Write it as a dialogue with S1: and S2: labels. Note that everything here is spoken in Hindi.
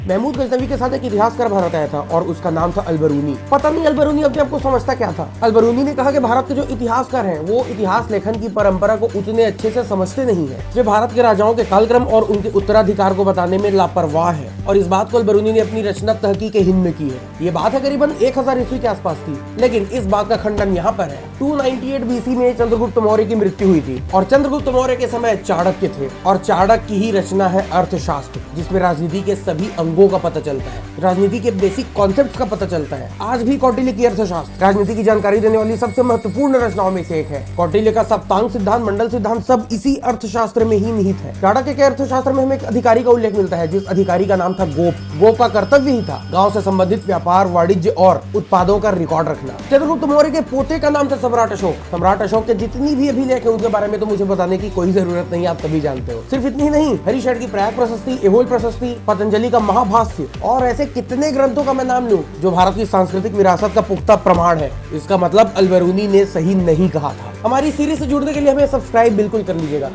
S1: महमूद गजनवी के साथ एक इतिहासकार भारत आया था और उसका नाम था अल-बरूनी। पता नहीं अल-बरूनी अपने आपको समझता क्या था। अल-बरूनी ने कहा कि भारत के जो इतिहासकार हैं वो इतिहास लेखन की परंपरा को उतने अच्छे से समझते नहीं है। वे भारत के राजाओं के कालक्रम और उनके उत्तराधिकार को बताने में लापरवाह है और इस बात को अल-बरूनी ने अपनी रचना तहकीक हिंद में की है। ये बात है करीबन 1000 ईस्वी के आसपास की, लेकिन इस बात का खंडन यहाँ पर है। 298 BC में चंद्रगुप्त मौर्य की मृत्यु हुई थी और चंद्रगुप्त मौर्य के समय चाणक्य थे और चाणक्य की ही रचना है अर्थशास्त्र, जिसमें राजनीति के सभी अंगों का पता चलता है, राजनीति के बेसिक कॉन्सेप्ट्स का पता चलता है। आज भी कौटिल्य की अर्थशास्त्र राजनीति की जानकारी देने वाली सबसे महत्वपूर्ण रचनाओं में से एक है। कौटिल्य का सप्तांग सिद्धांत, मंडल सिद्धांत सब इसी अर्थशास्त्र में ही निहित है। चाणक्य के अर्थशास्त्र में हमें एक अधिकारी का उल्लेख मिलता है, जिस अधिकारी का नाम था गोप। गोप का कर्तव्य ही था गाँव से संबंधित व्यापार, वाणिज्य और उत्पादों का रिकॉर्ड रखना। चंद्रगुप्त मौर्य के पोते का नाम था सम्राट अशोक। सम्राट अशोक के जितनी भी अभिलेख है उनके बारे में तो मुझे बताने की कोई जरूरत नहीं, आप सभी जानते हो। सिर्फ इतनी ही नहीं, हरिशेठ की प्रयाग प्रशस्ति, एहोल प्रशस्ति, पतंजलि का महाभाष्य और ऐसे कितने ग्रंथों का मैं नाम लूं जो भारत की सांस्कृतिक विरासत का पुख्ता प्रमाण है। इसका मतलब अल-बरूनी ने सही नहीं कहा था। हमारी सीरीज से जुड़ने के लिए हमें सब्सक्राइब बिल्कुल कर लीजिएगा।